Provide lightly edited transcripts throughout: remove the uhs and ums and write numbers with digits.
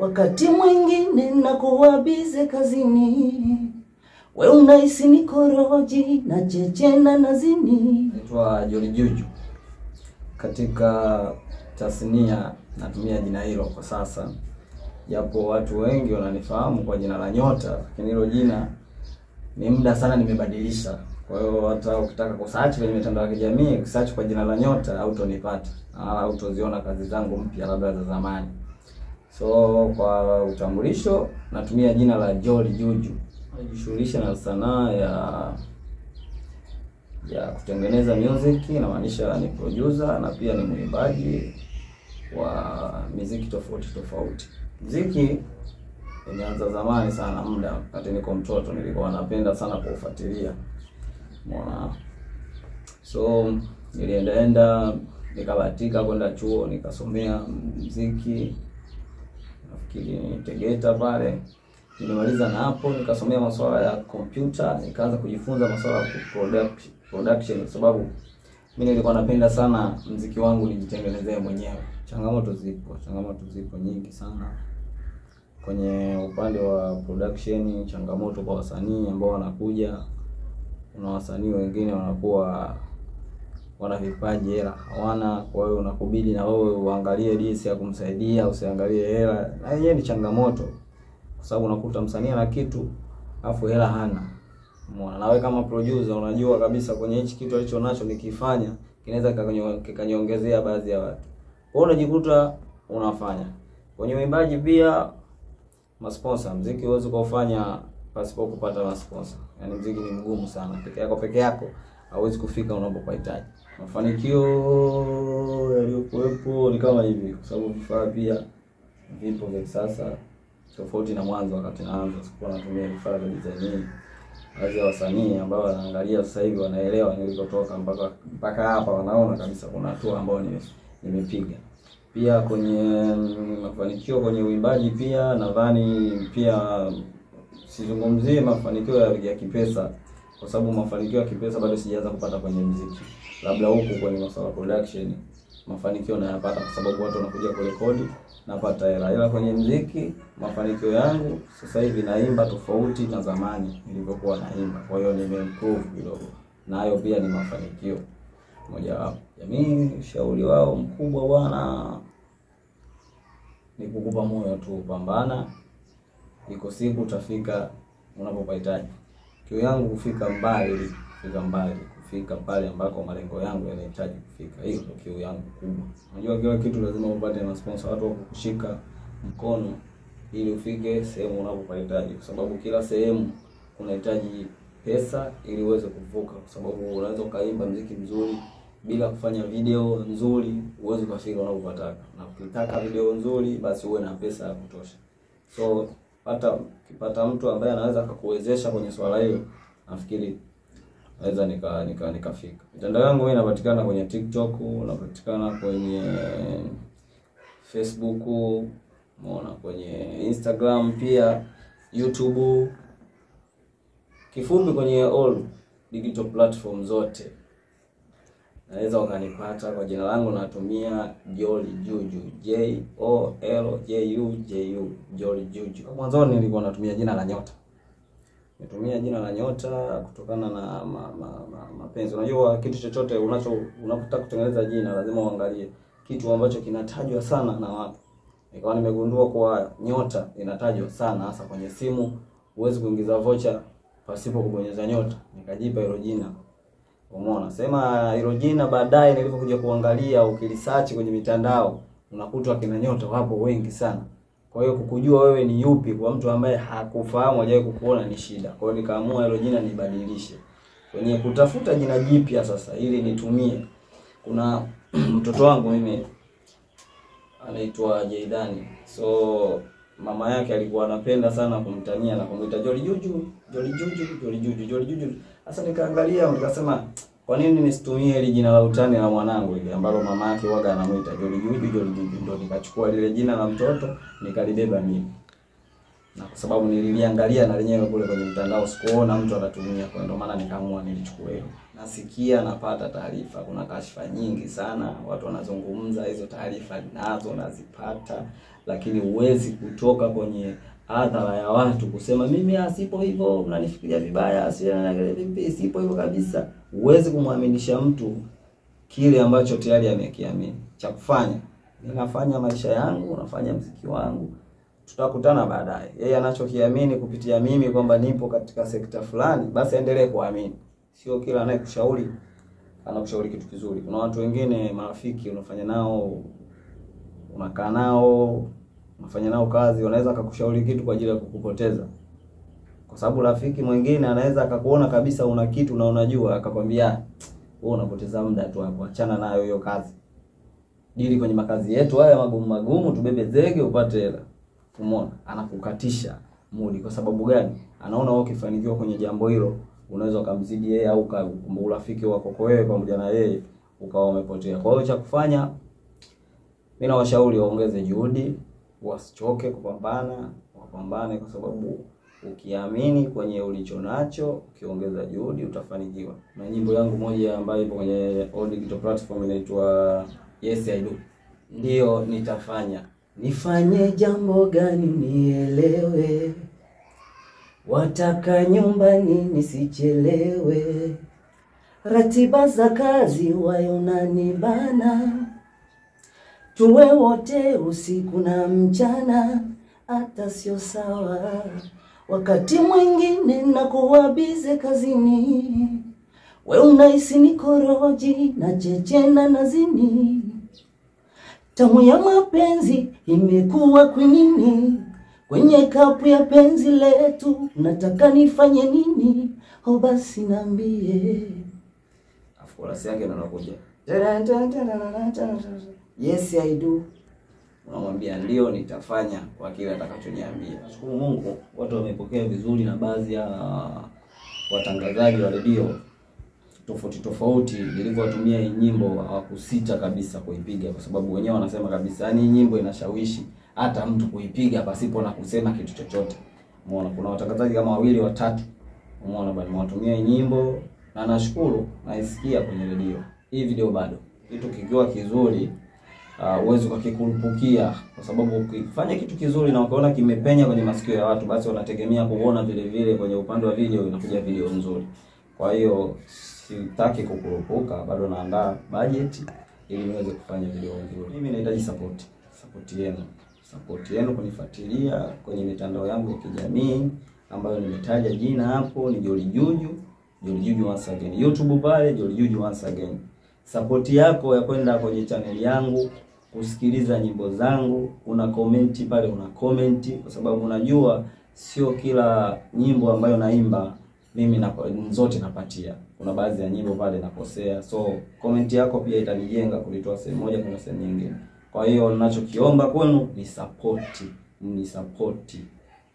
wakati mwingine nakuwa bize kazini, we unahisi nikoroji na chechena nazini. Naitwa Jolly Juju. Katika tasnia natumia jina hilo kwa sasa, japo watu wengi wananifahamu kwa jina la Nyota, lakini hilo jina ni muda sana nimebadilisha. Kwa hiyo hata ukitaka kusearch kwenye mitandao ya kijamii, ukisearch kwa jina la Nyota hautonipata, hautoziona kazi zangu mpya labda za zamani. So kwa utambulisho natumia jina la Jolly Juju. Najishughulisha na sanaa ya kutengeneza music, inamaanisha ni producer na pia ni mwimbaji wa muziki tofauti tofauti. Muziki nimeanza zamani sana, muda wakati niko mtoto nilikuwa napenda sana kuufuatilia. Umeona? So nilienda nikabahatika kwenda chuo nikasomea muziki. Nafikiri Tegeta pale. Nilimaliza na hapo nikasomea masuala ya computer, nikaanza kujifunza masuala ya production kwa sababu mimi nilikuwa napenda sana muziki wangu nijitengenezee mwenyewe. Changamoto zipo nyingi sana kwenye upande wa production, changamoto kwa wasanii ambao wanakuja. Kuna wasanii wengine wanakuwa wana vipaji hela hawana, kwa hiyo unakubidi na wewe uangalie jinsi ya kumsaidia, usiangalie hela. Na hiyo ni changamoto kwa sababu unakuta msanii ana kitu afu hela hana. Umeona? Na wewe kama producer unajua kabisa kwenye hichi kitu alicho nacho nikifanya kinaweza kikanyongezea baadhi ya watu. Kwa hiyo unajikuta unafanya. Kwenye uimbaji pia masponsor, muziki huwezi kufanya pasipo kupata masponsor. Yaani muziki ni mgumu sana. Peke yako hauwezi kufika unapohitaji. Mafanikio yaliyokuwepo ni kama hivi kwa sababu vifaa pia vipo vya sasa tofauti na mwanzo. Wakati naanza sikuwa natumia vifaa vya design. Baadhi ya wasanii ambao wanaangalia sasa hivi wanaelewa nilikotoka mpaka hapa, wanaona kabisa kuna hatua ambayo nimepiga. Pia kwenye mafanikio kwenye uimbaji pia nadhani pia sizungumzie mafanikio ya kipesa kwa sababu mafanikio ya kipesa bado sijaanza kupata kwenye muziki. Labda huko kwenye masuala production mafanikio nayapata kwa sababu watu wanakuja kurekodi, napata hela. Ila kwenye muziki mafanikio yangu sasa hivi naimba tofauti na zamani nilivyokuwa naimba. Kwa hiyo nimeimprove kidogo. Na hayo pia ni mafanikio moja wapo. Jamii ushauri wao mkubwa bwana ni kukupa moyo tu, pambana. Iko siku utafika unapohitaji. Kiu yangu kufika mbali, kufika pale ambako malengo yangu yanahitaji kufika. Hiyo ndio kiu yangu kubwa. Unajua kila kitu lazima upate na sponsor, watu wa kukushika mkono ili ufike sehemu unapohitaji, kwa sababu kila sehemu unahitaji pesa ili uweze kuvuka, kwa sababu unaweza kaimba muziki mzuri bila kufanya video nzuri uweze kufika unapotaka. Na ukitaka video nzuri basi uwe na pesa ya kutosha. So ukipata mtu ambaye anaweza kukuwezesha kwenye swala hilo, nafikiri naweza nikafika. Mitandao yangu mimi inapatikana kwenye TikTok, inapatikana kwenye Facebook, umeona, kwenye Instagram pia, YouTube. Kifupi kwenye all digital platform zote naweza ukanipata kwa jina langu. Natumia Jolly Juju, JOLLJUJU, Jolly Juju. Mwanzoni nilikuwa natumia jina la Nyota. Nitumia jina la Nyota kutokana na mapenzi. Unajua kitu chochote unapotaka kutengeneza jina lazima uangalie kitu ambacho kinatajwa sana na watu. Nikawa nimegundua kwa Nyota inatajwa sana hasa kwenye simu, huwezi kuingiza vocha pasipo kubonyeza nyota. Nikajipa hilo jina. Umeona? Sema hilo jina baadaye nilipokuja kuangalia, ukilisearch kwenye mitandao unakuta kina Nyota wapo wengi sana. Kwa hiyo kukujua wewe ni yupi kwa mtu ambaye hakufahamu, hajawahi kukuona, ni shida. Kwa hiyo nikaamua hilo jina nibadilishe. Kwenye kutafuta jina jipya sasa ili nitumie, kuna mtoto wangu mimi anaitwa Jaidani. So mama yake alikuwa anapenda sana kumtania na kumuita Jolly Juju, Jolly Juju, Jolly Juju, Jolly Juju. Sasa nikaangalia nikasema kwa nini nisitumie ile jina la utani la mwanangu ile ambalo mama yake waga anamuita Jolly Juju, Jolly Juju. Ndio nikachukua ile jina la mtoto nikalibeba mimi. na kwa sababu nililiangalia na lenyewe kule kwenye mtandao, sikuona mtu anatumia, kwa ndio maana nikaamua nilichukue hilo. Nasikia napata taarifa, kuna kashfa nyingi sana, watu wanazungumza, hizo taarifa nazo nazipata, lakini huwezi kutoka kwenye hadhara ya watu kusema mimi asipo hivyo mnanifikiria vibaya, sipo hivyo kabisa. Huwezi kumwaminisha mtu kile ambacho tayari amekiamini. Cha kufanya, ninafanya maisha yangu, nafanya muziki wangu, tutakutana baadaye. Yeye anachokiamini kupitia mimi kwamba nipo katika sekta fulani, basi endelee kuamini. Sio kila anayekushauri anakushauri kitu kizuri. Kuna watu wengine marafiki unafanya nao, unakaa nao, unafanya nao kazi, wanaweza akakushauri kitu kwa ajili ya kukupoteza. Kwa sababu rafiki mwingine anaweza akakuona kabisa una kitu na unajua, akakwambia wewe unapoteza muda tu hapo, achana nayo hiyo kazi. Dili kwenye makazi yetu haya magumu, tubebe zege upate hela. Umeona? Anakukatisha mudi. Kwa sababu gani? Anaona wewe ukifanikiwa kwenye jambo hilo, unaweza kumzidi yeye, au urafiki wako kwa wewe pamoja na yeye ukawa umepotea. Kwa hiyo cha kufanya, mimi nawashauri waongeze juhudi, wasichoke kupambana, wapambane, kwa sababu ukiamini kwenye ulicho nacho, ukiongeza juhudi utafanikiwa. Na nyimbo yangu moja ambayo ipo kwenye all digital platform inaitwa Yes I Do. Ndio nitafanya. Nifanye jambo gani nielewe, wataka nyumbani nisichelewe, ratiba za kazi wayonanibana, tuwe wote usiku na mchana, hata sio sawa. Wakati mwingine nakuwa bize kazini, we unahisi nikoroji na chechena nazini, tamu ya mapenzi imekuwa kwinini, kwenye kapu ya penzi letu nataka nifanye nini? O basi niambie. Chorus yake ndio inakuja. Yes I do. Unamwambia ndio nitafanya kwa kile atakachoniambia. Shukuru Mungu watu wamepokea vizuri, na baadhi ya watangazaji wa redio tofauti nilivyowatumia hii nyimbo hawakusita kabisa kuipiga, kwa sababu wenyewe wanasema kabisa yani nyimbo inashawishi hata mtu kuipiga pasipo na kusema kitu chochote. Umeona, kuna watangazaji kama 2 3, umeona bali watumia hii nyimbo, na nashukuru naisikia kwenye redio. Hii video bado kitu kikiwa kizuri uwezo ukakikurupukia, kwa sababu ukifanya kitu kizuri na ukaona kimepenya kwenye masikio ya watu, basi wanategemea kuona vile vile kwenye upande wa video inakuja video nzuri. Kwa hiyo sitaki kukurupuka, bado naandaa budget ili niweze kufanya video nzuri. Mimi nahitaji support yenu kunifuatilia kwenye mitandao yangu ya kijamii ambayo nimetaja jina hapo, ni Jolly Juju once again. YouTube pale Jolly Juju once again. Support yako ya kwenda kwenye channel yangu, kusikiliza nyimbo zangu, una comment pale, una comment, kwa sababu unajua sio kila nyimbo ambayo naimba mimi zote napatia. Kuna baadhi ya nyimbo pale nakosea. So comment yako pia itanijenga kulitoa sehemu moja kwenda sehemu nyingine. Kwa hiyo ninachokiomba kwenu ni support.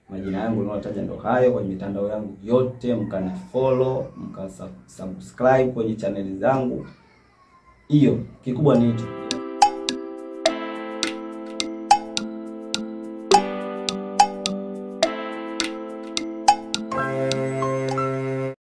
Majina yangu ninataja ndo hayo kwenye mitandao yangu yote, mkanifollow, mkasubscribe kwenye channel zangu. Hiyo kikubwa ni hicho.